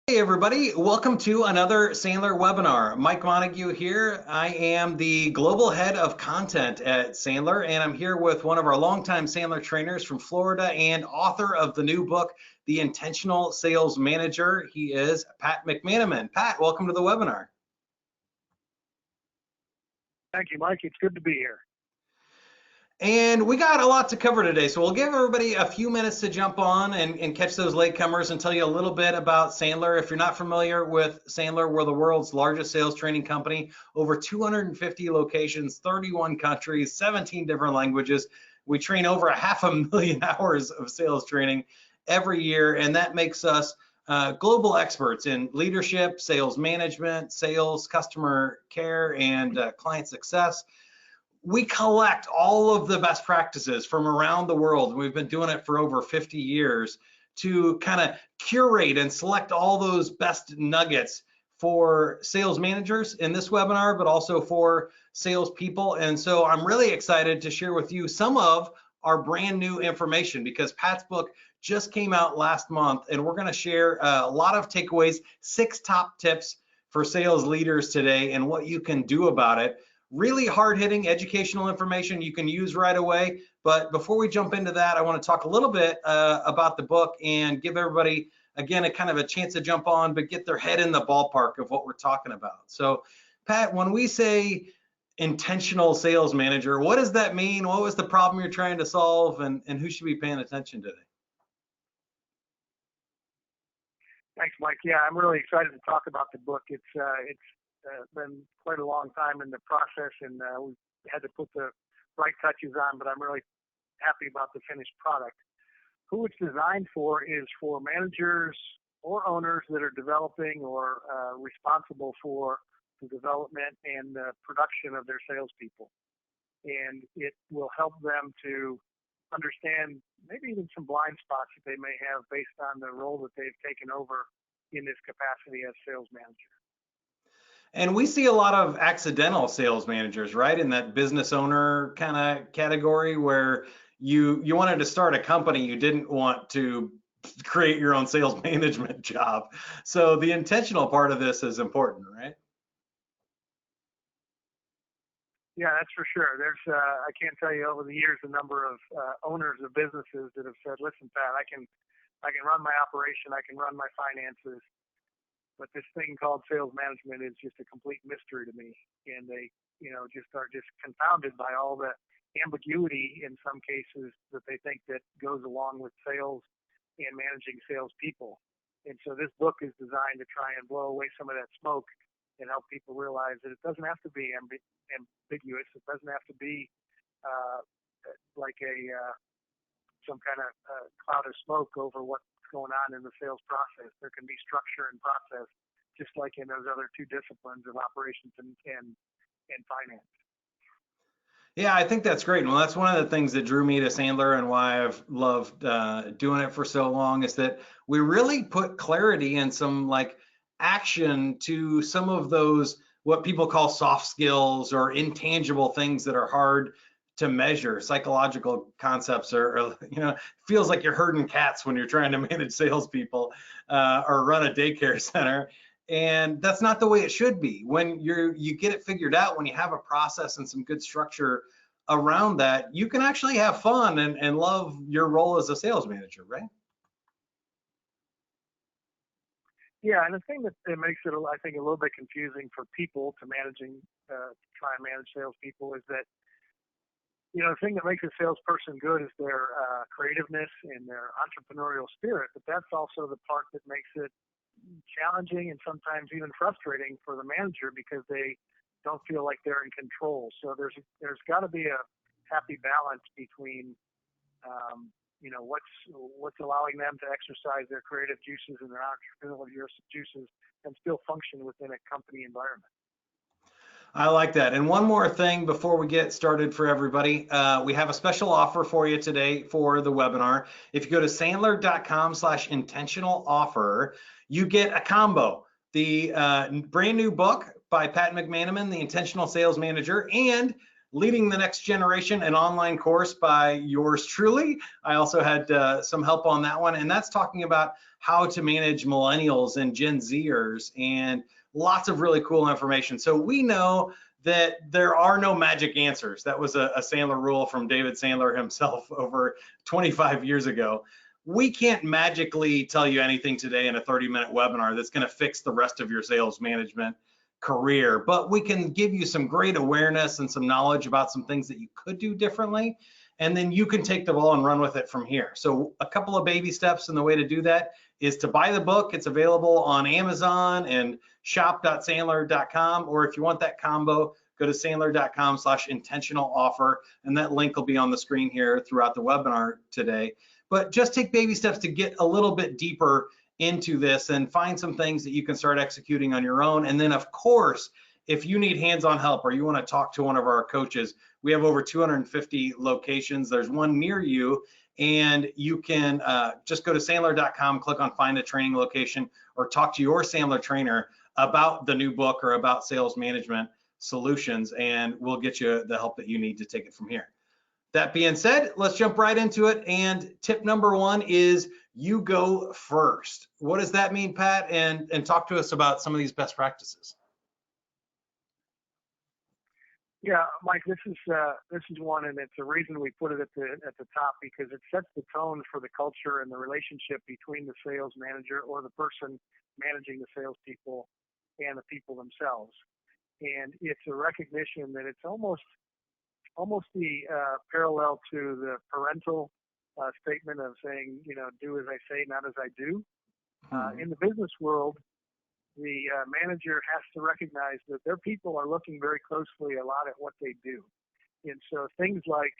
Hey everybody, welcome to another Sandler webinar. Mike Montague here. I am the global head of content at Sandler, and I'm here with one of our longtime Sandler trainers from Florida and author of the new book, The Intentional Sales Manager. He is Pat McManamon. Pat, welcome to the webinar. Thank you, Mike. It's good to be here. And we got a lot to cover today, so we'll give everybody a few minutes to jump on and catch those latecomers and tell you a little bit about Sandler. If you're not familiar with Sandler, we're the world's largest sales training company, over 250 locations, 31 countries, 17 different languages. We train over 500,000 hours of sales training every year, and that makes us global experts in leadership, sales management, sales, customer care, and client success. We collect all of the best practices from around the world. We've been doing it for over 50 years to kind of curate and select all those best nuggets for sales managers in this webinar, but also for salespeople. And so I'm really excited to share with you some of our brand new information because Pat's book just came out last month, and we're going to share a lot of takeaways, 6 top tips for sales leaders today and what you can do about it. Really hard-hitting educational information you can use right away. But before we jump into that, I want to talk a little bit about the book and give everybody, again, a kind of a chance to jump on, but get their head in the ballpark of what we're talking about. So, Pat, when we say intentional sales manager, what does that mean? What was the problem you're trying to solve, and who should be paying attention today? Thanks, Mike. Yeah, I'm really excited to talk about the book. It's been quite a long time in the process, and we had to put the right touches on, but I'm really happy about the finished product. Who it's designed for is for managers or owners that are developing or responsible for the development and the production of their salespeople. And it will help them to understand maybe even some blind spots that they may have based on the role that they've taken over in this capacity as sales manager. And we see a lot of accidental sales managers, right? In that business owner kind of category where you wanted to start a company, you didn't want to create your own sales management job. So the intentional part of this is important, right? Yeah, that's for sure. I can't tell you over the years the number of owners of businesses that have said, "Listen, Pat, I can run my operation, I can run my finances, but this thing called sales management is just a complete mystery to me." And they, just are just confounded by all the ambiguity in some cases that they think that goes along with sales and managing salespeople. And so this book is designed to try and blow away some of that smoke and help people realize that it doesn't have to be ambiguous. It doesn't have to be like some kind of cloud of smoke over what's going on in the sales process. There can be structure and process, just like in those other 2 disciplines of operations and finance. Yeah, I think that's great. Well, that's one of the things that drew me to Sandler and why I've loved doing it for so long is that we really put clarity and some like action to some of those what people call soft skills or intangible things that are hard to measure. Psychological concepts are feels like you're herding cats when you're trying to manage salespeople or run a daycare center. And that's not the way it should be. When you get it figured out, when you have a process and some good structure around that, you can actually have fun and love your role as a sales manager, right? Yeah, and the thing that makes it, I think, a little bit confusing for people to try and manage salespeople is that, the thing that makes a salesperson good is their creativeness and their entrepreneurial spirit, but that's also the part that makes it challenging and sometimes even frustrating for the manager because they don't feel like they're in control. So there's got to be a happy balance between what's allowing them to exercise their creative juices and their entrepreneurial juices and still function within a company environment. I like that. And one more thing before we get started for everybody, we have a special offer for you today for the webinar. If you go to sandler.com/intentional offer, you get a combo. The brand new book by Pat McManamon, The Intentional Sales Manager, and Leading the Next Generation, an online course by yours truly. I also had some help on that one, and that's talking about how to manage millennials and Gen Zers and lots of really cool information. So we know that there are no magic answers. That was a Sandler rule from David Sandler himself over 25 years ago. We can't magically tell you anything today in a 30-minute webinar that's going to fix the rest of your sales management career, but we can give you some great awareness and some knowledge about some things that you could do differently, and then you can take the ball and run with it from here. So a couple of baby steps, and the way to do that is to buy the book. It's available on Amazon and shop.sandler.com, or if you want that combo, go to sandler.com/intentional offer, and that link will be on the screen here throughout the webinar today. But just take baby steps to get a little bit deeper into this and find some things that you can start executing on your own. And then, of course, if you need hands-on help or you want to talk to one of our coaches, we have over 250 locations. There's one near you, and you can just go to sandler.com, click on find a training location, or talk to your Sandler trainer about the new book or about sales management solutions, and we'll get you the help that you need to take it from here. That being said, let's jump right into it. And tip number one is you go first. What does that mean, Pat? And talk to us about some of these best practices. Yeah, Mike, this is one, and it's a reason we put it at the top, because it sets the tone for the culture and the relationship between the sales manager or the person managing the salespeople and the people themselves. And it's a recognition that it's almost the parallel to the parental statement of saying, do as I say, not as I do. In the business world, the manager has to recognize that their people are looking very closely a lot at what they do. And so things like,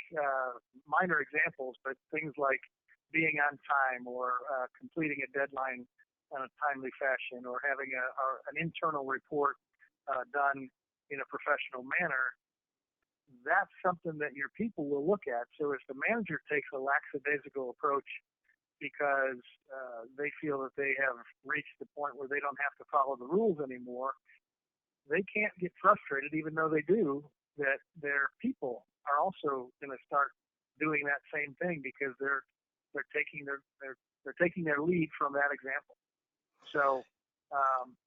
minor examples, but things like being on time, or completing a deadline in a timely fashion, or having an internal report done in a professional manner, that's something that your people will look at. So if the manager takes a lackadaisical approach because they feel that they have reached the point where they don't have to follow the rules anymore, they can't get frustrated, even though they do, that their people are also going to start doing that same thing, because they're taking their lead from that example. So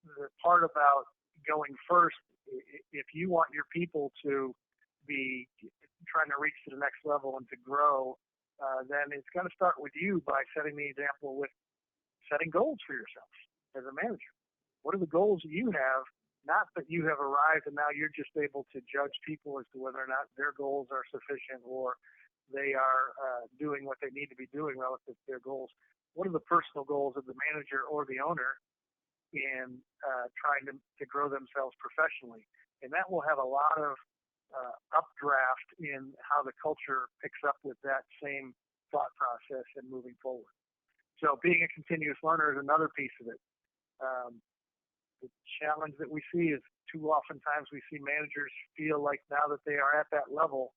the part about going first, if you want your people to be trying to reach to the next level and to grow, then it's going to start with you by setting the example with setting goals for yourself as a manager. What are the goals that you have? Not that you have arrived and now you're just able to judge people as to whether or not their goals are sufficient or they are doing what they need to be doing relative to their goals. What are the personal goals of the manager or the owner in trying to grow themselves professionally? And that will have a lot of updraft in how the culture picks up with that same thought process and moving forward. So being a continuous learner is another piece of it. The challenge that we see is too oftentimes we see managers feel like now that they are at that level,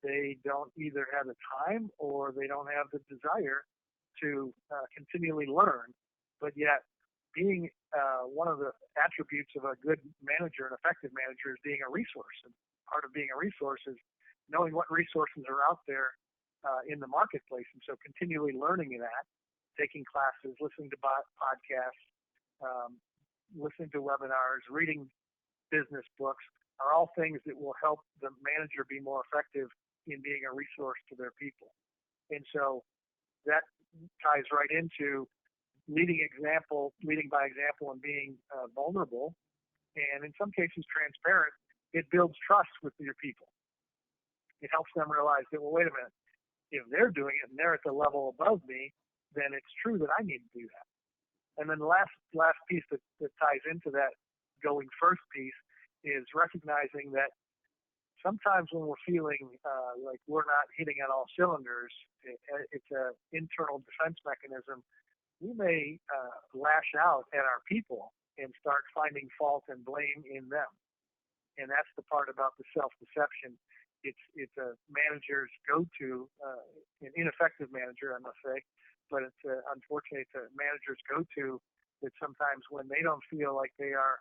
they don't either have the time or they don't have the desire to continually learn. But yet, being one of the attributes of a good manager, an effective manager, is being a resource. And part of being a resource is knowing what resources are out there in the marketplace. And so continually learning that, taking classes, listening to podcasts, listening to webinars, reading business books are all things that will help the manager be more effective in being a resource to their people. And so that ties right into leading by example, and being vulnerable, and in some cases transparent. It builds trust with your people. It helps them realize that, well, wait a minute, if they're doing it and they're at the level above me, then it's true that I need to do that. And then the last piece that ties into that going first piece is recognizing that sometimes when we're feeling like we're not hitting on all cylinders, it's an internal defense mechanism. We may lash out at our people and start finding fault and blame in them. And that's the part about the self-deception. It's a manager's go-to, an ineffective manager, I must say, but unfortunately it's a manager's go-to that sometimes when they don't feel like they are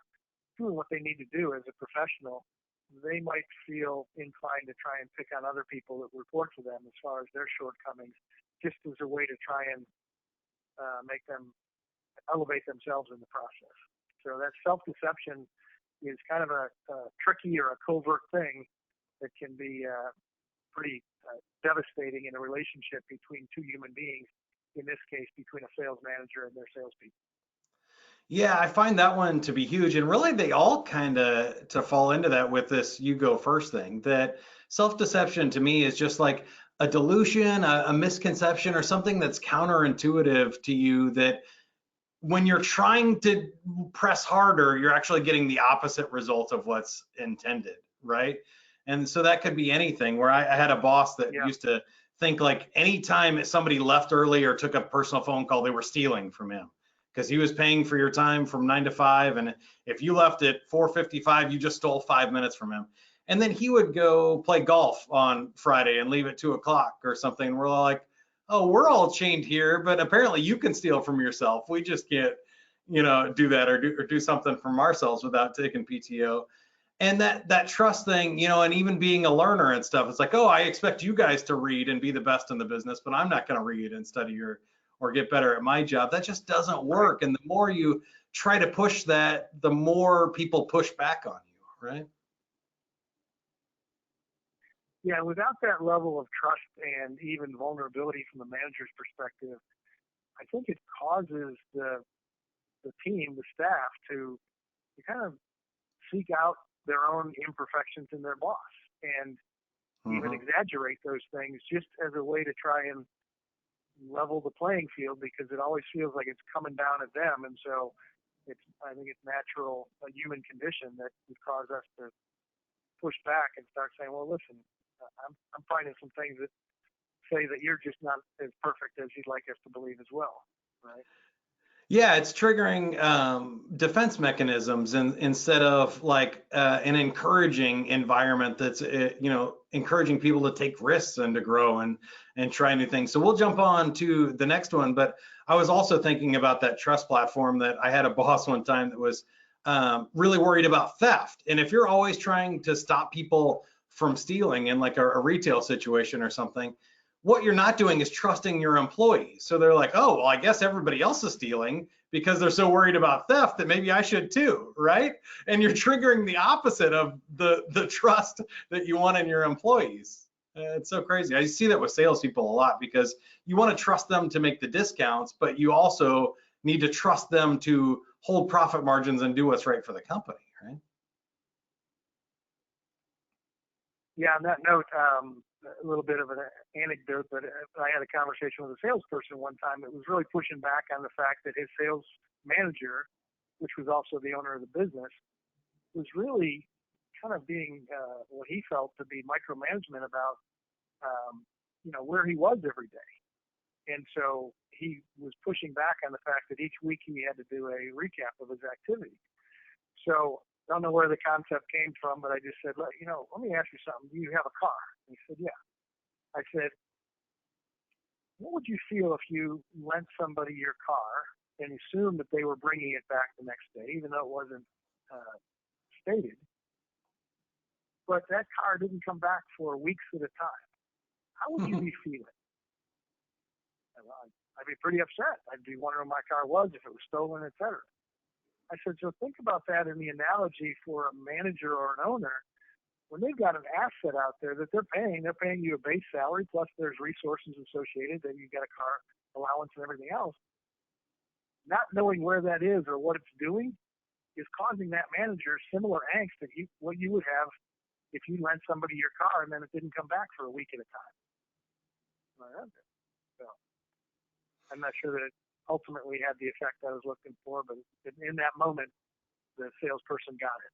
doing what they need to do as a professional, they might feel inclined to try and pick on other people that report to them as far as their shortcomings, just as a way to try and make them elevate themselves in the process. So that self-deception is kind of a tricky or a covert thing that can be pretty devastating in a relationship between two human beings, in this case, between a sales manager and their salespeople. Yeah, I find that one to be huge. And really, they all kind of to fall into that with this you go first thing. That self-deception to me is just like a delusion, a misconception, or something that's counterintuitive to you that when you're trying to press harder, you're actually getting the opposite result of what's intended, right? And so that could be anything. Where I had a boss that Yeah. used to think like anytime somebody left early or took a personal phone call, they were stealing from him because he was paying for your time from 9 to 5. And if you left at 4:55, you just stole 5 minutes from him. And then he would go play golf on Friday and leave at 2 o'clock or something. And we're all like, oh, we're all chained here, but apparently you can steal from yourself. We just can't, do that or do something from ourselves without taking PTO. And that trust thing, and even being a learner and stuff, it's like, oh, I expect you guys to read and be the best in the business, but I'm not going to read and study or get better at my job. That just doesn't Right. work. And the more you try to push that, the more people push back on you, right? Yeah, without that level of trust and even vulnerability from the manager's perspective, I think it causes the team, the staff, to kind of seek out their own imperfections in their boss and even Mm-hmm. exaggerate those things just as a way to try and level the playing field, because it always feels like it's coming down at them. And so I think it's natural, a human condition that would cause us to push back and start saying, well, listen, I'm finding some things that say that you're just not as perfect as you'd like us to believe as well, right? Yeah, it's triggering defense mechanisms instead of like an encouraging environment that's encouraging people to take risks and to grow and try new things. So we'll jump on to the next one. But I was also thinking about that trust platform that I had a boss one time that was really worried about theft. And if you're always trying to stop people from stealing in like a retail situation or something, what you're not doing is trusting your employees. So they're like, oh, well, I guess everybody else is stealing because they're so worried about theft that maybe I should too, right? And you're triggering the opposite of the trust that you want in your employees. It's so crazy. I see that with salespeople a lot because you want to trust them to make the discounts, but you also need to trust them to hold profit margins and do what's right for the company, right? Yeah, on that note, a little bit of an anecdote, but I had a conversation with a salesperson one time that was really pushing back on the fact that his sales manager, which was also the owner of the business, was really kind of being what he felt to be micromanagement about, where he was every day. And so he was pushing back on the fact that each week he had to do a recap of his activity. So I don't know where the concept came from, but I just said, let me ask you something. Do you have a car? And he said, yeah. I said, what would you feel if you lent somebody your car and assumed that they were bringing it back the next day, even though it wasn't stated, but that car didn't come back for weeks at a time? How would you be feeling? I'd be pretty upset. I'd be wondering where my car was, if it was stolen, etc. I said, so think about that in the analogy for a manager or an owner. When they've got an asset out there that they're paying you a base salary, plus there's resources associated, then you've got a car allowance and everything else. Not knowing where that is or what it's doing is causing that manager similar angst that what you would have if you lent somebody your car and then it didn't come back for a week at a time. So I'm not sure that it ultimately had the effect I was looking for, but in that moment, the salesperson got it.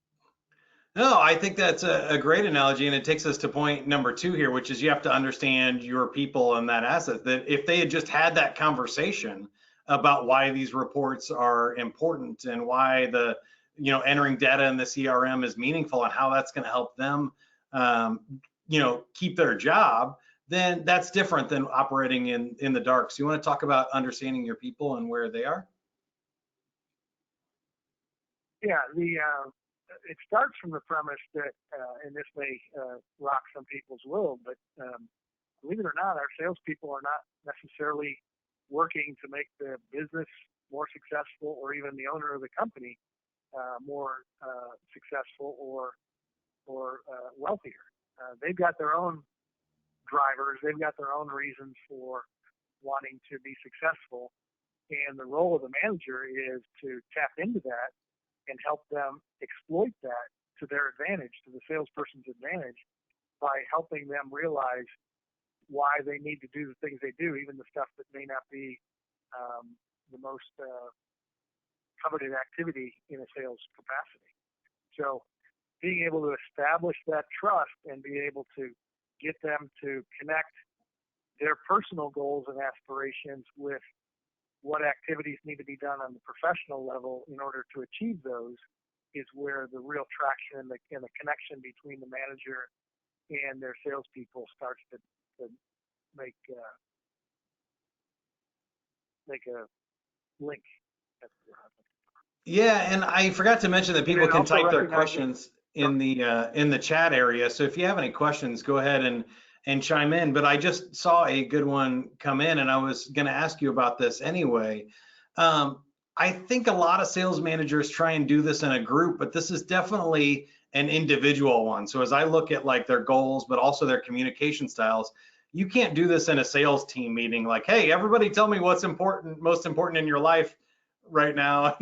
No, I think that's a great analogy, and it takes us to point number two here, which is you have to understand your people and that asset. That if they had just had that conversation about why these reports are important and why entering data in the CRM is meaningful and how that's going to help them, keep their job, then that's different than operating in the dark. So you want to talk about understanding your people and where they are? Yeah, it starts from the premise that, and this may rock some people's world, but believe it or not, our salespeople are not necessarily working to make the business more successful, or even the owner of the company more successful or wealthier. They've got their own drivers. They've got their own reasons for wanting to be successful. And the role of the manager is to tap into that and help them exploit that to their advantage, to the salesperson's advantage, by helping them realize why they need to do the things they do, even the stuff that may not be the most coveted activity in a sales capacity. So being able to establish that trust and be able to get them to connect their personal goals and aspirations with what activities need to be done on the professional level in order to achieve those is where the real traction and the connection between the manager and their salespeople starts to make a link. Yeah, and I forgot to mention that And people then can also type their recognizing, questions in the chat area. So if you have any questions, go ahead and chime in. But I just saw a good one come in, and I was going to ask you about this anyway. I think a lot of sales managers try and do this in a group, but this is definitely an individual one. So as I look at like their goals, but also their communication styles, you can't do this in a sales team meeting. Like, hey, everybody, tell me what's important, most important in your life right now,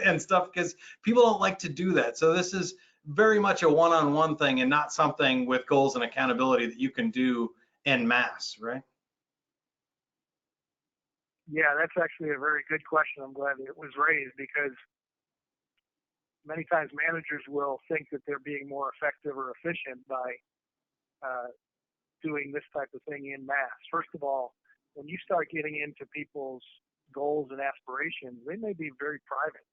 and stuff, because people don't like to do that. So this is very much a one-on-one thing, and not something with goals and accountability that you can do en masse, right? yeah, that's actually a very good question. I'm glad it was raised, because many times managers will think that they're being more effective or efficient by doing this type of thing in mass. First of all, when you start getting into people's goals and aspirations, they may be very private.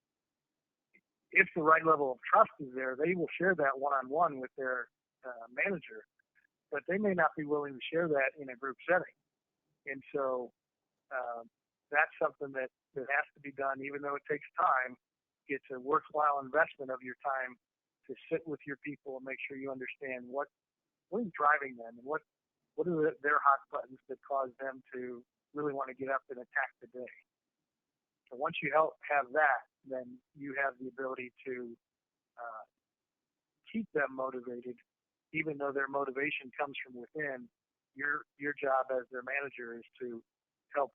If the right level of trust is there, they will share that one-on-one with their manager, but they may not be willing to share that in a group setting. And so that's something that has to be done, even though it takes time. It's a worthwhile investment of your time to sit with your people and make sure you understand what is driving them, and what are their hot buttons that cause them to really want to get up and attack the day. So once you have that, then you have the ability to keep them motivated, even though their motivation comes from within. Your job as their manager is to help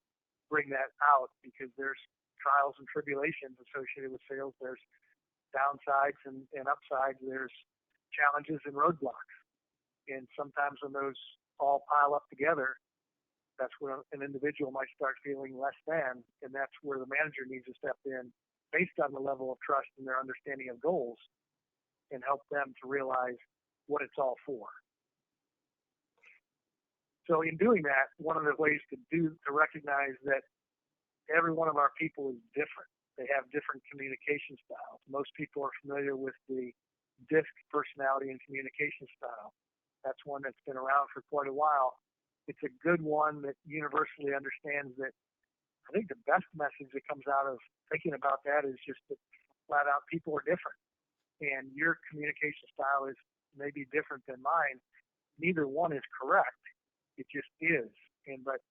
bring that out, because there's trials and tribulations associated with sales. There's downsides and upsides. There's challenges and roadblocks. And sometimes when those all pile up together, that's where an individual might start feeling less than, and that's where the manager needs to step in based on the level of trust and their understanding of goals, and help them to realize what it's all for. So in doing that, one of the ways to recognize that every one of our people is different. They have different communication styles. Most people are familiar with the DISC personality and communication style. That's one that's been around for quite a while. It's a good one that universally understands that. I think the best message that comes out of thinking about that is just that flat out people are different, and your communication style is maybe different than mine. Neither one is correct. It just is. But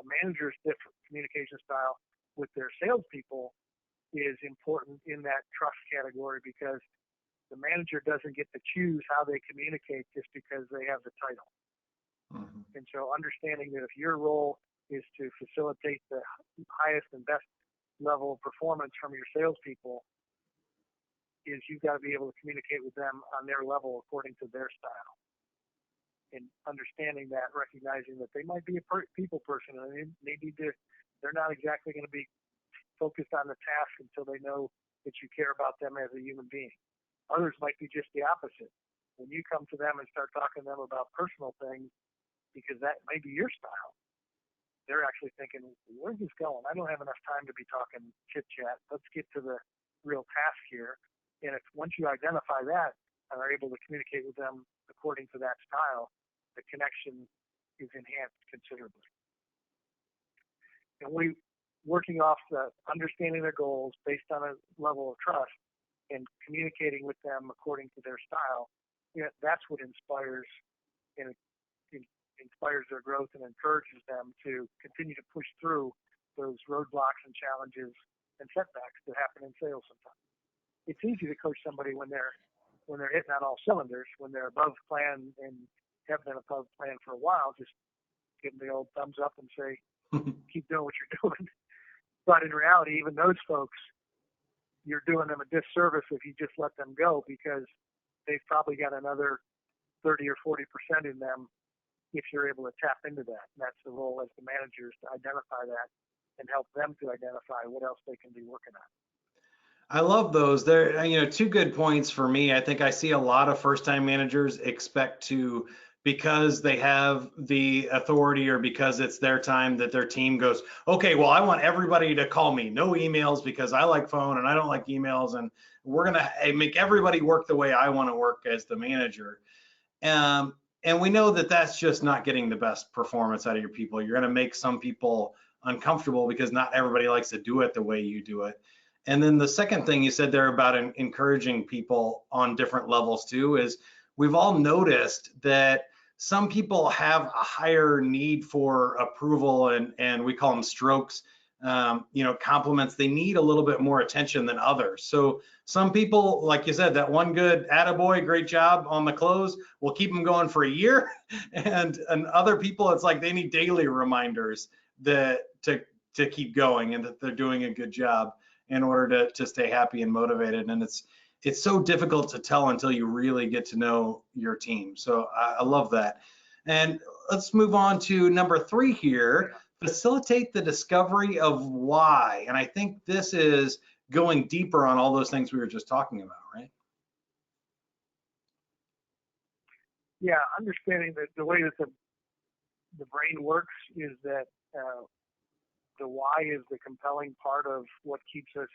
a manager's different communication style with their salespeople is important in that trust category, because the manager doesn't get to choose how they communicate just because they have the title. Mm-hmm. And so understanding that if your role is to facilitate the highest and best level of performance from your salespeople, is you've got to be able to communicate with them on their level according to their style. And understanding that, recognizing that they might be a people person, and they're not exactly going to be focused on the task until they know that you care about them as a human being. Others might be just the opposite. When you come to them and start talking to them about personal things, because that may be your style, they're actually thinking, where's this going? I don't have enough time to be talking chit-chat. Let's get to the real task here. And once you identify that and are able to communicate with them according to that style, the connection is enhanced considerably. And working off the understanding their goals based on a level of trust, and communicating with them according to their style, that's what inspires and inspires their growth and encourages them to continue to push through those roadblocks and challenges and setbacks that happen in sales sometimes. It's easy to coach somebody when they're hitting on all cylinders, when they're above plan and have been above plan for a while. Just give them the old thumbs up and say, keep doing what you're doing. But in reality, even those folks, you're doing them a disservice if you just let them go, because they've probably got another 30 or 40% in them if you're able to tap into that. And that's the role as the managers, to identify that and help them to identify what else they can be working on. I love those. They're, two good points for me. I think I see a lot of first-time managers expect to, because they have the authority or because it's their time, that their team goes, okay, well, I want everybody to call me, no emails, because I like phone and I don't like emails, and we're going to make everybody work the way I want to work as the manager. And we know that that's just not getting the best performance out of your people. You're going to make some people uncomfortable because not everybody likes to do it the way you do it. And then the second thing you said there about encouraging people on different levels too is, we've all noticed that some people have a higher need for approval, and we call them strokes, compliments. They need a little bit more attention than others. So some people, like you said, that one good attaboy, great job on the close, will keep them going for a year. And other people, it's like they need daily reminders that to keep going and that they're doing a good job in order to stay happy and motivated. And it's so difficult to tell until you really get to know your team. So I love that. And let's move on to number 3 here. Facilitate the discovery of why. And I think this is going deeper on all those things we were just talking about, right? Yeah, understanding that the way that the brain works is that the why is the compelling part of what keeps us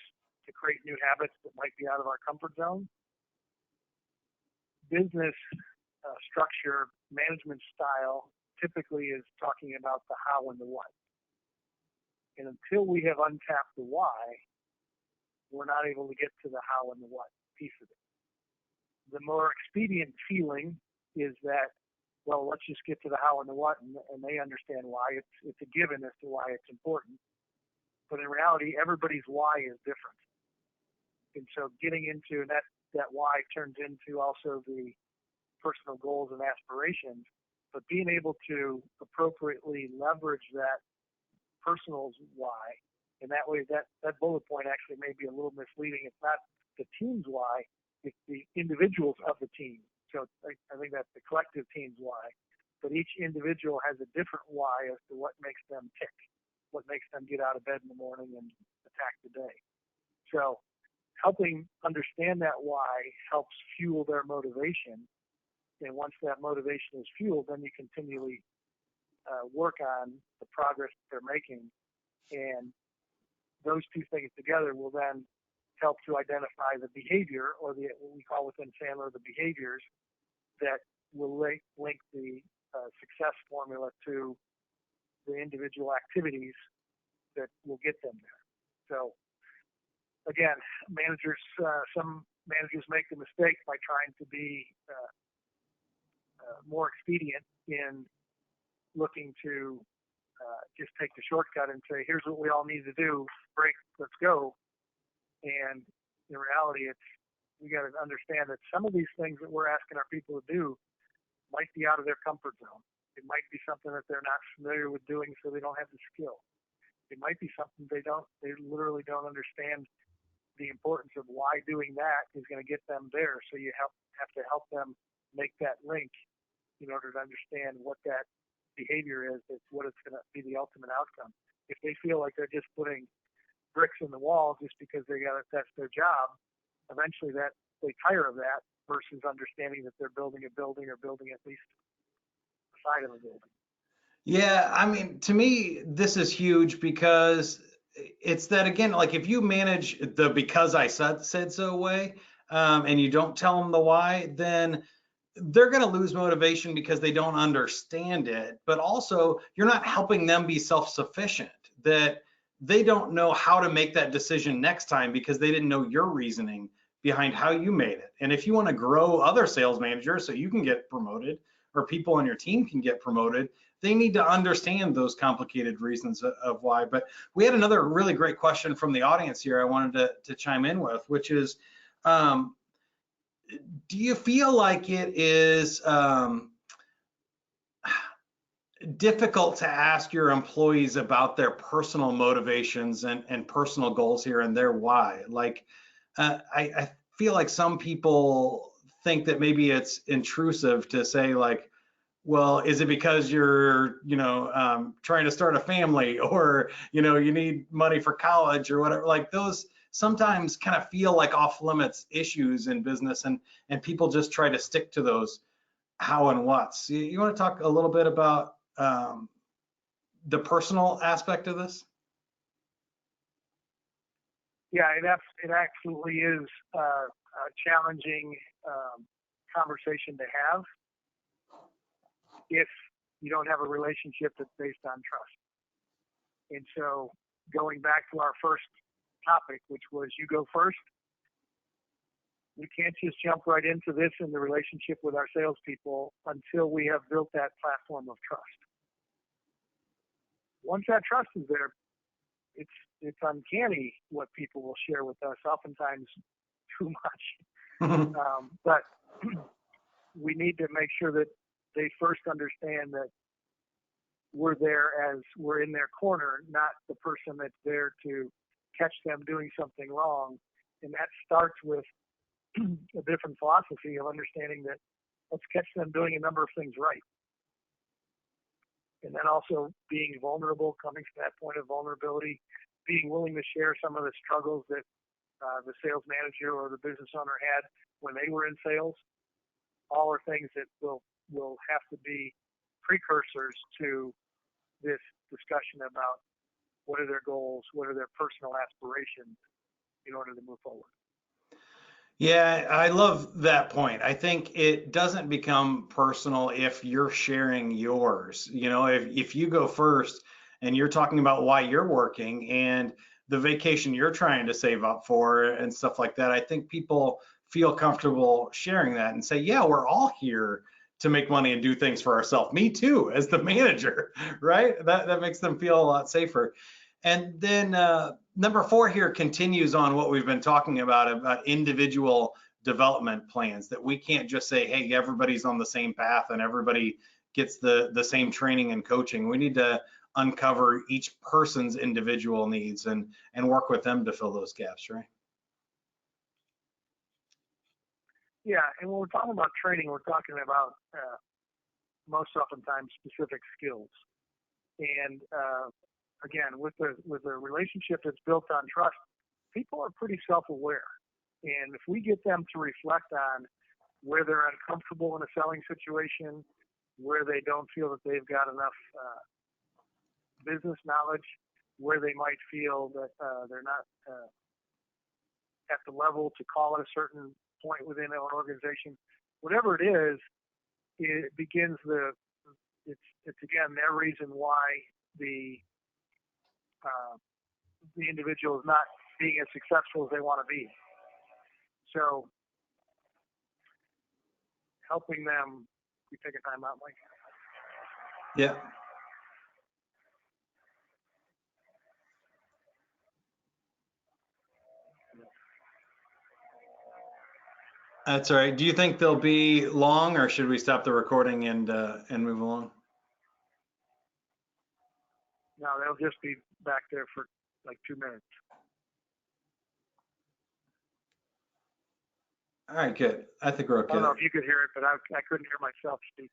to create new habits that might be out of our comfort zone. Business structure, management style typically is talking about the how and the what. And until we have untapped the why, we're not able to get to the how and the what piece of it. The more expedient feeling is that, well, let's just get to the how and the what, and they understand why. It's a given as to why it's important. But in reality, everybody's why is different. And so getting into that why turns into also the personal goals and aspirations, but being able to appropriately leverage that personal why, and that way that bullet point actually may be a little misleading. It's not the team's why, it's the individuals of the team. So I think that's the collective team's why, but each individual has a different why as to what makes them tick, what makes them get out of bed in the morning and attack the day. So helping understand that why helps fuel their motivation. And once that motivation is fueled, then you continually work on the progress that they're making. And those two things together will then help to identify the behavior, or what we call within Sandler the behaviors, that will link the success formula to the individual activities that will get them there. So again, some managers make the mistake by trying to be more expedient in looking to just take the shortcut and say, here's what we all need to do, break, let's go. And in reality, we got to understand that some of these things that we're asking our people to do might be out of their comfort zone. It might be something that they're not familiar with doing, so they don't have the skill. It might be something they literally don't understand the importance of why doing that is going to get them there. So you have to help them make that link in order to understand what that behavior is, what it's going to be the ultimate outcome. If they feel like they're just putting bricks in the wall just because that's their job, eventually that they tire of that versus understanding that they're building a building or building at least the side of a building. Yeah, I mean, to me, this is huge because it's that, again, like if you manage the because I said so way, and you don't tell them the why, then they're going to lose motivation because they don't understand it. But also, you're not helping them be self-sufficient, that they don't know how to make that decision next time because they didn't know your reasoning behind how you made it. And if you want to grow other sales managers so you can get promoted or people on your team can get promoted, they need to understand those complicated reasons of why. But we had another really great question from the audience here I wanted to chime in with, which is, do you feel like it is difficult to ask your employees about their personal motivations and personal goals here and their why? Like, I feel like some people think that maybe it's intrusive to say like, well, is it because you're, trying to start a family, or, you need money for college or whatever? Like those sometimes kind of feel like off limits issues in business, and people just try to stick to those how and what's. You want to talk a little bit about the personal aspect of this? Yeah, it absolutely is a challenging conversation to have if you don't have a relationship that's based on trust. And so going back to our first topic, which was you go first, we can't just jump right into this in the relationship with our salespeople until we have built that platform of trust. Once that trust is there, it's uncanny what people will share with us, oftentimes too much. But we need to make sure that they first understand that we're there as we're in their corner, not the person that's there to catch them doing something wrong. And that starts with a different philosophy of understanding that let's catch them doing a number of things right. And then also being vulnerable, coming to that point of vulnerability, being willing to share some of the struggles that the sales manager or the business owner had when they were in sales. All are things that will have to be precursors to this discussion about what are their goals, what are their personal aspirations in order to move forward. Yeah, I love that point. I think it doesn't become personal if you're sharing yours. If you go first and you're talking about why you're working and the vacation you're trying to save up for and stuff like that, I think people feel comfortable sharing that and say, yeah, we're all here to make money and do things for ourselves. Me too, as the manager, right? That makes them feel a lot safer. And then number 4 here continues on what we've been talking about individual development plans, that we can't just say, hey, everybody's on the same path and everybody gets the same training and coaching. We need to uncover each person's individual needs and work with them to fill those gaps, right? Yeah, and when we're talking about training, we're talking about most oftentimes specific skills. And again, with a relationship that's built on trust, people are pretty self-aware. And if we get them to reflect on where they're uncomfortable in a selling situation, where they don't feel that they've got enough business knowledge, where they might feel that they're not at the level to call at a certain point within an organization, whatever it is, it begins it's again their reason why the individual is not being as successful as they want to be. So helping them, we take a time out, Mike. Yeah. That's all right. Do you think they'll be long, or should we stop the recording and move along? No, they'll just be back there for like 2 minutes. All right, good. I think we're okay. I don't know if you could hear it, but I couldn't hear myself speak.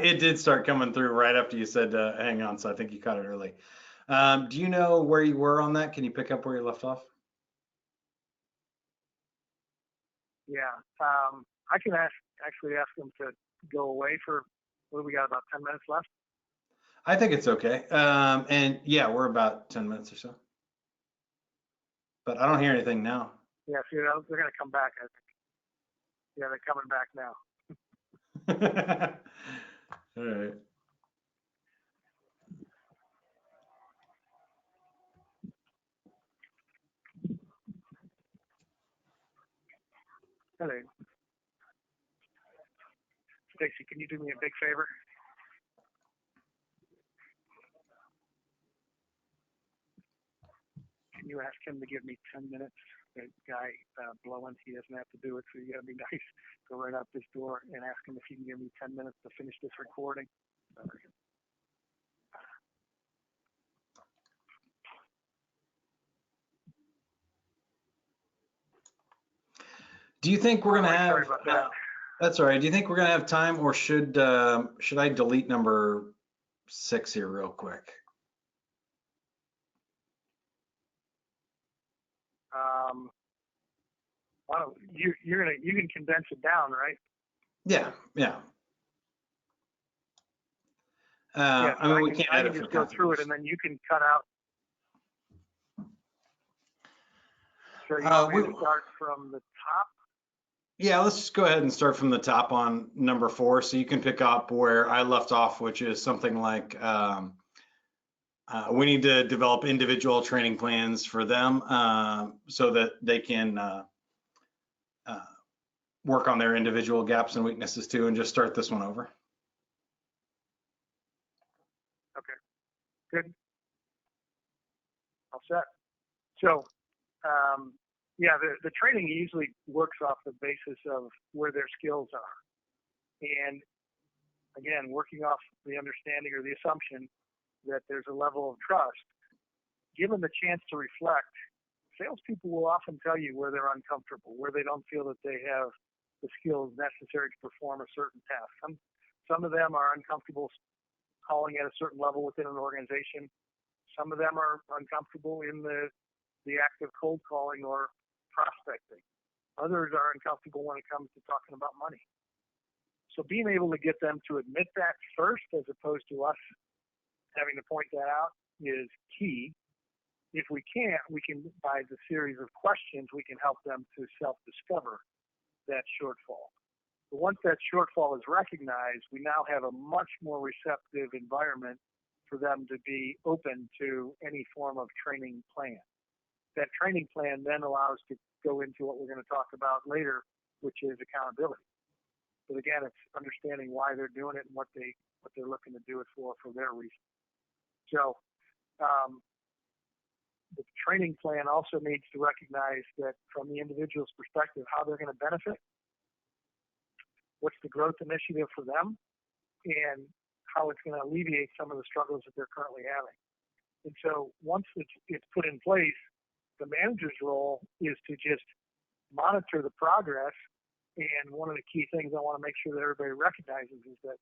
It did start coming through right after you said hang on, so I think you caught it early. Do you know where you were on that? Can you pick up where you left off? Yeah, I can actually ask them to go away for, what do we got, about 10 minutes left? I think it's okay. And yeah, we're about 10 minutes or so. But I don't hear anything now. Yeah, see, they're going to come back, I think. Yeah, they're coming back now. All right. Hello. Stacy, can you do me a big favor? Can you ask him to give me 10 minutes? The guy blowing, he doesn't have to do it, so you gotta be nice. Go right out this door and ask him if he can give me 10 minutes to finish this recording. Sorry. Do you think we're gonna Sorry have? about that. That's all right. Do you think we're gonna have time, or should I delete number 6 here real quick? Well, you can condense it down, right? Yeah, yeah. Yeah, I so mean, we can't I edit can for just go through it, content. and then you can cut out. So you want me to start from the top? Yeah, let's just go ahead and start from the top on number 4, so you can pick up where I left off, which is something like we need to develop individual training plans for them so that they can work on their individual gaps and weaknesses too, and just start this one over. Okay, good. All set. So, yeah, the training usually works off the basis of where their skills are. And again, working off the understanding or the assumption that there's a level of trust. Given the chance to reflect, salespeople will often tell you where they're uncomfortable, where they don't feel that they have the skills necessary to perform a certain task. Some of them are uncomfortable calling at a certain level within an organization. Some of them are uncomfortable in the act of cold calling or prospecting. Others are uncomfortable when it comes to talking about money. So being able to get them to admit that first, as opposed to us having to point that out, is key. If we can't, we can, by the series of questions, we can help them to self-discover that shortfall. But once that shortfall is recognized, we now have a much more receptive environment for them to be open to any form of training plan. That training plan then allows to go into what we're going to talk about later, which is accountability. But again, it's understanding why they're doing it and what they're looking to do it for their reason. So the training plan also needs to recognize that from the individual's perspective, how they're going to benefit, what's the growth initiative for them, and how it's going to alleviate some of the struggles that they're currently having. And so once it's put in place, the manager's role is to just monitor the progress. And one of the key things I want to make sure that everybody recognizes is that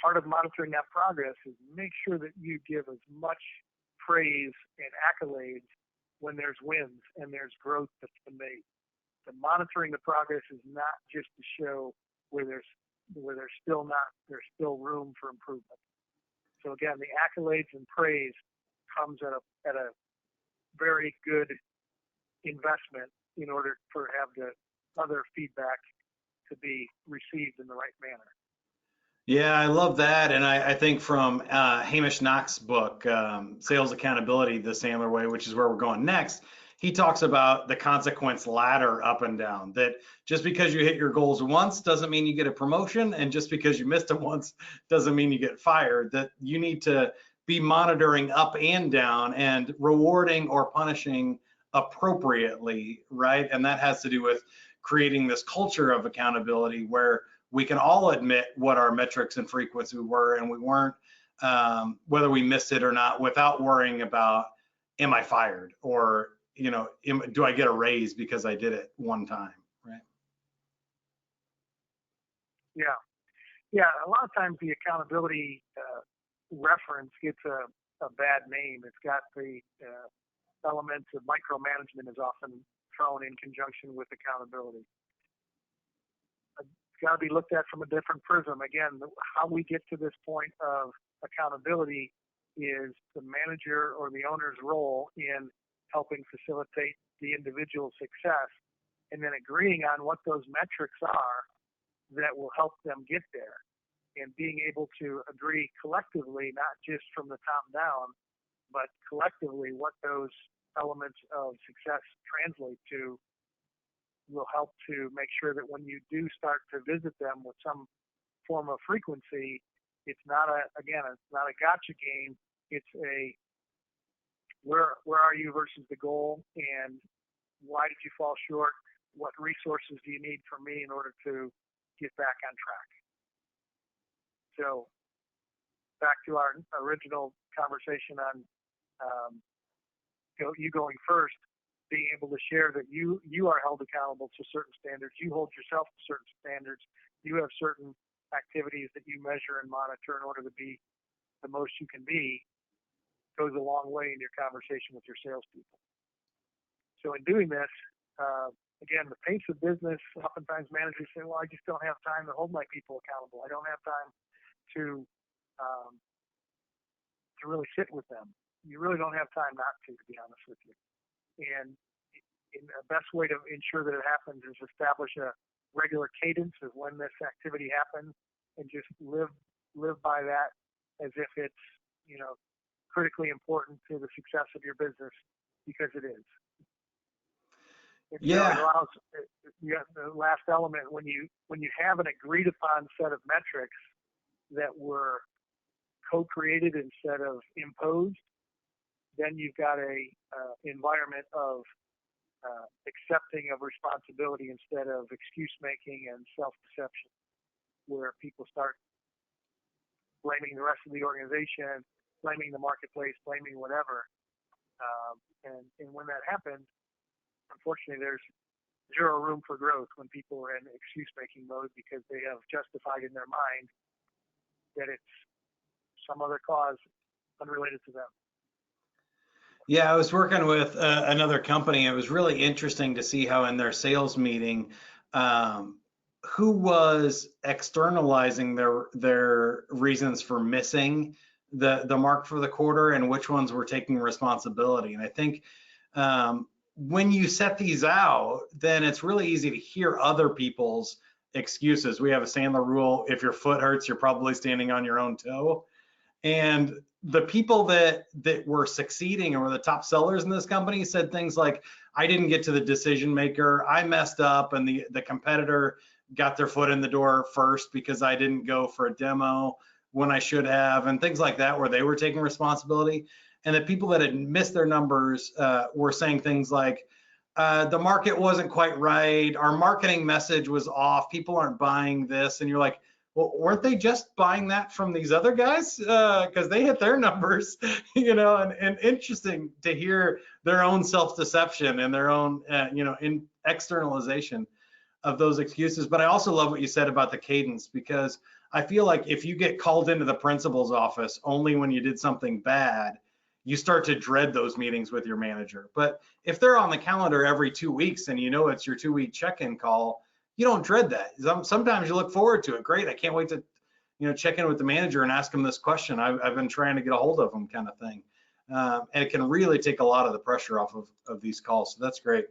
part of monitoring that progress is make sure that you give as much praise and accolades when there's wins and there's growth that's been made. The monitoring the progress is not just to show where there's still room for improvement. So again, the accolades and praise comes at a very good investment in order for have the other feedback to be received in the right manner. Yeah, I love that. And I think from Hamish Knox's book, Sales Accountability, the Sandler Way, which is where we're going next, he talks about the consequence ladder up and down, that just because you hit your goals once doesn't mean you get a promotion. And just because you missed it once doesn't mean you get fired, that you need to be monitoring up and down and rewarding or punishing appropriately, right? And that has to do with creating this culture of accountability where we can all admit what our metrics and frequency were, and we weren't, whether we missed it or not, without worrying about, am I fired? Or, do I get a raise because I did it one time, right? Yeah. Yeah, a lot of times the accountability reference gets a bad name. It's got the elements of micromanagement is often thrown in conjunction with accountability. It's got to be looked at from a different prism. Again, how we get to this point of accountability is the manager or the owner's role in helping facilitate the individual's success and then agreeing on what those metrics are that will help them get there, and being able to agree collectively, not just from the top down, but collectively what those elements of success translate to will help to make sure that when you do start to visit them with some form of frequency, it's not it's not a gotcha game. It's a where are you versus the goal, and why did you fall short? What resources do you need from me in order to get back on track? So back to our original conversation on you going first, being able to share that you are held accountable to certain standards. You hold yourself to certain standards. You have certain activities that you measure and monitor in order to be the most you can be, goes a long way in your conversation with your salespeople. So in doing this, again, the pace of business, oftentimes managers say, well, I just don't have time to hold my people accountable. I don't have time to really sit with them. You really don't have time not to be honest with you. And the best way to ensure that it happens is establish a regular cadence of when this activity happens, and just live by that as if it's critically important to the success of your business, because it is. It Yeah. allows the last element, when you have an agreed upon set of metrics that were co-created instead of imposed, then you've got a environment of accepting of responsibility instead of excuse making and self-deception, where people start blaming the rest of the organization, blaming the marketplace, blaming whatever. And when that happens, unfortunately, there's zero room for growth when people are in excuse-making mode, because they have justified in their mind that it's some other cause unrelated to them. Yeah, I was working with another company. It was really interesting to see how in their sales meeting, who was externalizing their reasons for missing the mark for the quarter, and which ones were taking responsibility. And I think when you set these out, then it's really easy to hear other people's excuses. We have a Sandler rule: if your foot hurts, you're probably standing on your own toe. And the people that were succeeding and were the top sellers in this company said things like, I didn't get to the decision maker, I messed up, and the competitor got their foot in the door first because I didn't go for a demo when I should have, and things like that, where they were taking responsibility. And the people that had missed their numbers were saying things like, the market wasn't quite right, our marketing message was off, people aren't buying this. And you're like, well, weren't they just buying that from these other guys? Because they hit their numbers, and interesting to hear their own self-deception and their own, in externalization of those excuses. But I also love what you said about the cadence, because I feel like if you get called into the principal's office only when you did something bad, you start to dread those meetings with your manager. But if they're on the calendar every 2 weeks and it's your 2-week check-in call, you don't dread that. Sometimes you look forward to it. Great, I can't wait to, check in with the manager and ask him this question. I've been trying to get a hold of him, kind of thing. And it can really take a lot of the pressure off of these calls. So that's great.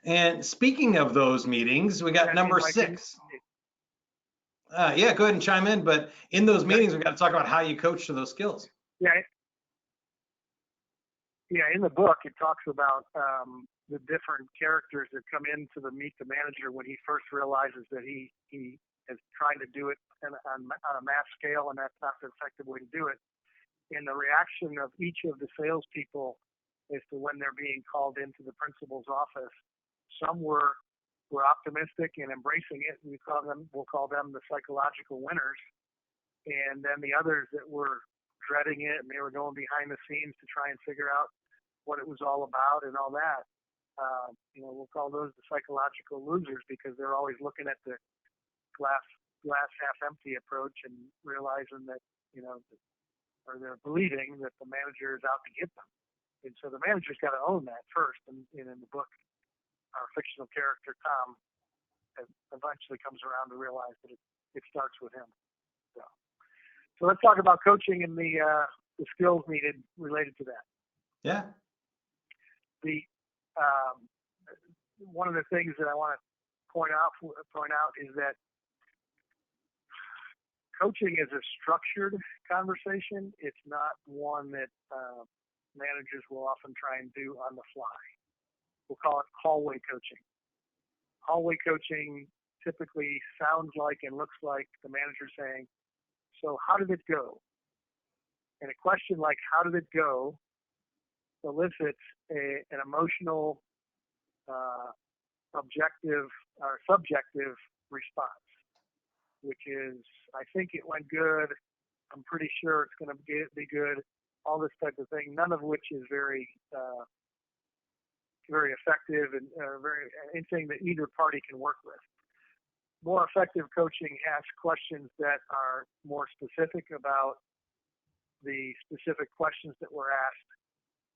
And speaking of those meetings, we got number 6. Yeah, go ahead and chime in. But in those meetings, we got to talk about how you coach to those skills. Yeah. In the book, it talks about the different characters that come in to meet the manager when he first realizes that he is trying to do it on a mass scale, and that's not the effective way to do it. And the reaction of each of the salespeople as to when they're being called into the principal's office. Some were optimistic and embracing it. We'll call them the psychological winners. And then the others that were dreading it, and they were going behind the scenes to try and figure out what it was all about and all that. We'll call those the psychological losers, because they're always looking at the glass half empty approach and realizing that, or they're believing that the manager is out to get them. And so the manager's got to own that first. And in the book, our fictional character, Tom, eventually comes around to realize that it starts with him. So let's talk about coaching and the skills needed related to that. Yeah. One of the things that I want to point out is that coaching is a structured conversation. It's not one that managers will often try and do on the fly. We'll call it hallway coaching. Hallway coaching typically sounds like and looks like the manager saying, so how did it go? And a question like, how did it go, elicits an emotional, objective or subjective response, which is, I think it went good. I'm pretty sure it's going to be good. All this type of thing, none of which is very effective and anything that either party can work with. More effective coaching asks questions that are more specific about the specific questions that were asked.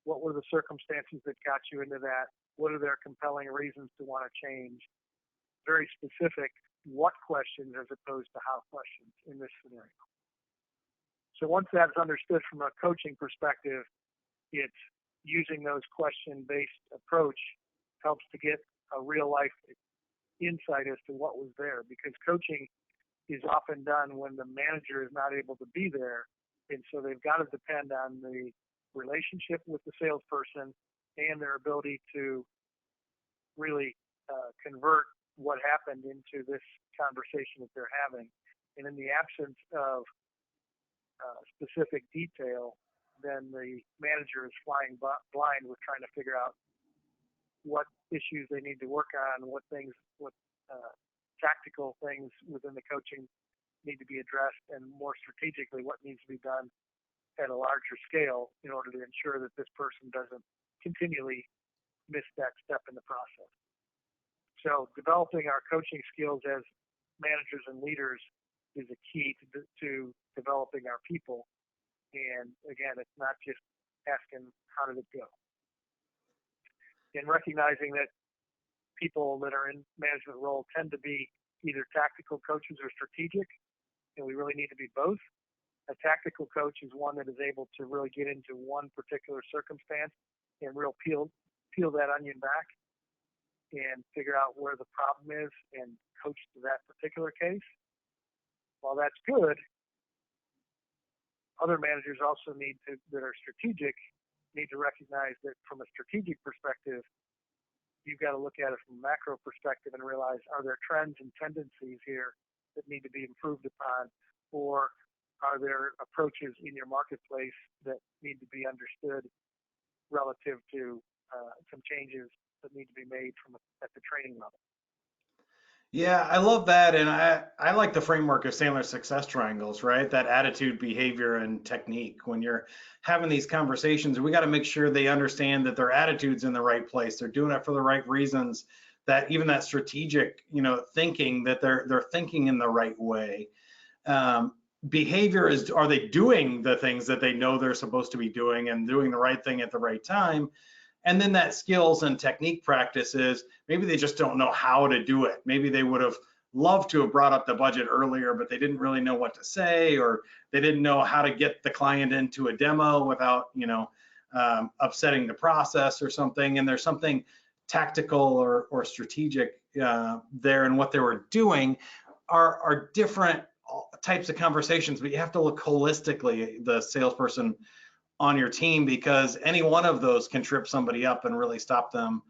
What were the circumstances that got you into that? What are their compelling reasons to want to change? Very specific what questions as opposed to how questions in this scenario. So once that's understood from a coaching perspective, it's using those question-based approach helps to get a real-life insight as to what was there, because coaching is often done when the manager is not able to be there, and so they've got to depend on the relationship with the salesperson and their ability to really convert what happened into this conversation that they're having. And in the absence of specific detail, then the manager is flying blind with trying to figure out what issues they need to work on, what tactical things within the coaching need to be addressed, and more strategically, what needs to be done at a larger scale in order to ensure that this person doesn't continually miss that step in the process. So developing our coaching skills as managers and leaders is a key to developing our people. And again, it's not just asking, how did it go? And recognizing that people that are in management role tend to be either tactical coaches or strategic, and we really need to be both. A tactical coach is one that is able to really get into one particular circumstance and peel that onion back and figure out where the problem is and coach to that particular case. While that's good, other managers also that are strategic need to recognize that from a strategic perspective, you've got to look at it from a macro perspective and realize, are there trends and tendencies here that need to be improved upon, or are there approaches in your marketplace that need to be understood relative to some changes that need to be made at the training level? Yeah, I love that. And I like the framework of Sandler's success triangles, right? That attitude, behavior, and technique. When you're having these conversations, we got to make sure they understand that their attitude's in the right place. They're doing it for the right reasons, that even that strategic, thinking, that they're thinking in the right way. Behavior is, are they doing the things that they know they're supposed to be doing and doing the right thing at the right time? And then that skills and technique practices, maybe they just don't know how to do it. Maybe they would have loved to have brought up the budget earlier, but they didn't really know what to say, or they didn't know how to get the client into a demo without, upsetting the process or something. And there's something tactical or strategic there in what they were doing. Are different types of conversations, but you have to look holistically, the salesperson on your team, because any one of those can trip somebody up and really stop them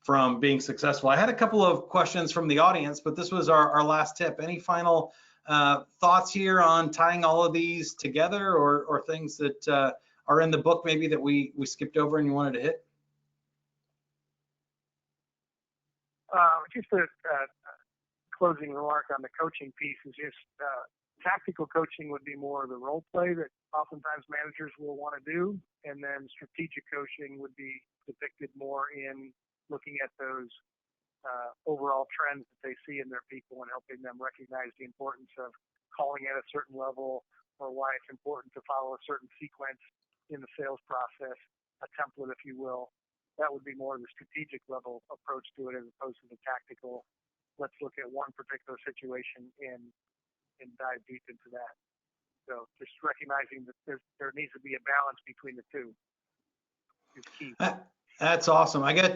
from being successful. I had a couple of questions from the audience, but this was our last tip. Any final thoughts here on tying all of these together, or things that are in the book maybe that we skipped over and you wanted to hit? Just a closing remark on the coaching piece is just tactical coaching would be more of the role play that oftentimes managers will want to do, and then strategic coaching would be depicted more in looking at those overall trends that they see in their people and helping them recognize the importance of calling at a certain level, or why it's important to follow a certain sequence in the sales process, a template, if you will. That would be more of the strategic level approach to it, as opposed to the tactical, let's look at one particular situation and dive deep into that. So just recognizing that there needs to be a balance between the two is key. That's awesome. I'm going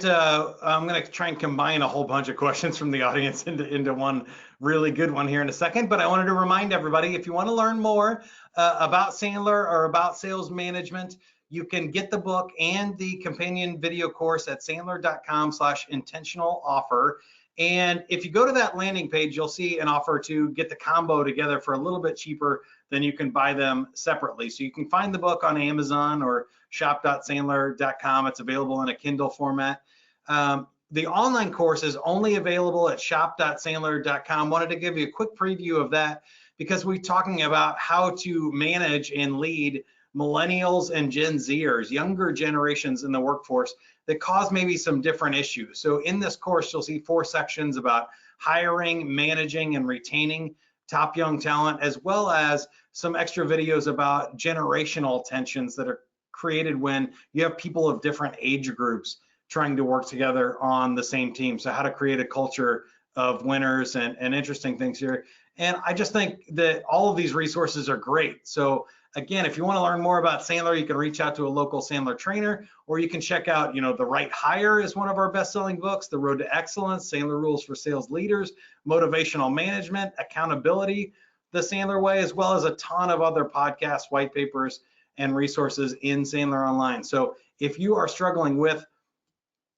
to try and combine a whole bunch of questions from the audience into one really good one here in a second. But I wanted to remind everybody, if you want to learn more about Sandler or about sales management, you can get the book and the companion video course at sandler.com/intentional offer. And if you go to that landing page, you'll see an offer to get the combo together for a little bit cheaper than you can buy them separately. So you can find the book on Amazon or shop.sandler.com. It's available in a Kindle format. The online course is only available at shop.sandler.com. Wanted to give you a quick preview of that because we're talking about how to manage and lead millennials and Gen Zers, younger generations in the workforce that cause maybe some different issues. So in this course, you'll see 4 sections about hiring, managing, and retaining top young talent, as well as some extra videos about generational tensions that are created when you have people of different age groups trying to work together on the same team. So how to create a culture of winners and interesting things here. And I just think that all of these resources are great. So again, if you want to learn more about Sandler, you can reach out to a local Sandler trainer, or you can check out, The Right Hire is one of our best-selling books, The Road to Excellence, Sandler Rules for Sales Leaders, Motivational Management, Accountability, The Sandler Way, as well as a ton of other podcasts, white papers, and resources in Sandler Online. So if you are struggling with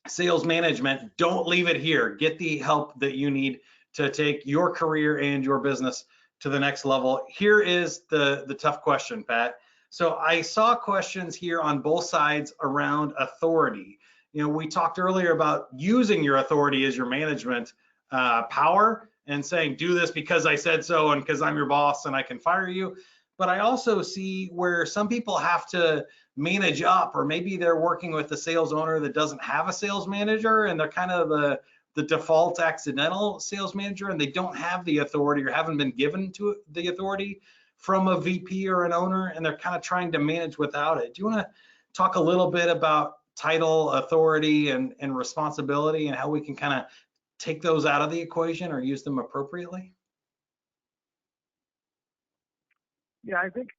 sales management, don't leave it here. Get the help that you need to take your career and your business to the next level. Here is the tough question, Pat. So I saw questions here on both sides around authority. We talked earlier about using your authority as your management power and saying, do this because I said so and because I'm your boss and I can fire you. But I also see where some people have to manage up, or maybe they're working with a sales owner that doesn't have a sales manager and they're kind of the default accidental sales manager, and they don't have the authority or haven't been given to the authority from a VP or an owner, and they're kind of trying to manage without it. Do you want to talk a little bit about title, authority, and responsibility, and how we can kind of take those out of the equation or use them appropriately? Yeah, I think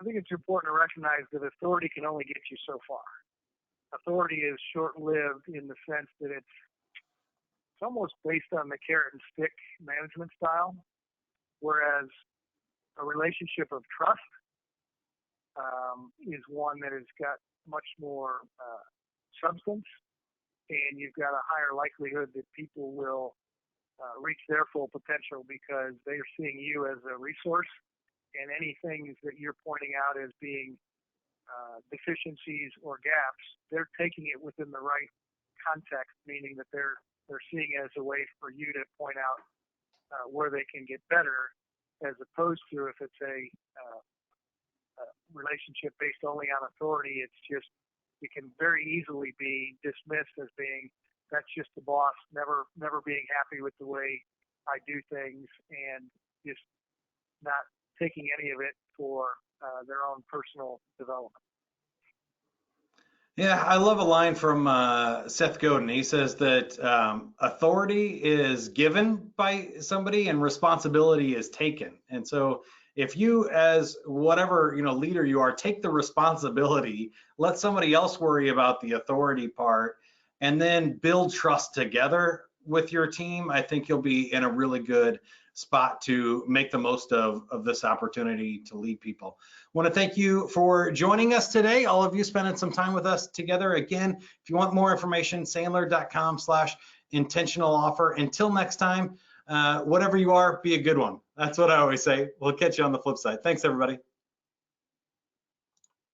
it's important to recognize that authority can only get you so far. Authority is short-lived in the sense that it's almost based on the carrot and stick management style, whereas a relationship of trust is one that has got much more substance, and you've got a higher likelihood that people will reach their full potential because they are seeing you as a resource, and any things that you're pointing out as being deficiencies or gaps, they're taking it within the right context, meaning that they're seeing it as a way for you to point out where they can get better, as opposed to if it's a relationship based only on authority, it can very easily be dismissed as being, that's just the boss never being happy with the way I do things and just not taking any of it for their own personal development. Yeah, I love a line from Seth Godin. He says that authority is given by somebody and responsibility is taken. And so if you, as whatever leader you are, take the responsibility, let somebody else worry about the authority part, and then build trust together with your team, I think you'll be in a really good spot to make the most of this opportunity to lead people. I want to thank you for joining us today, all of you spending some time with us together. Again, if you want more information, sandler.com/intentional offer. Until next time, whatever you are, be a good one. That's what I always say. We'll catch you on the flip side. Thanks, everybody.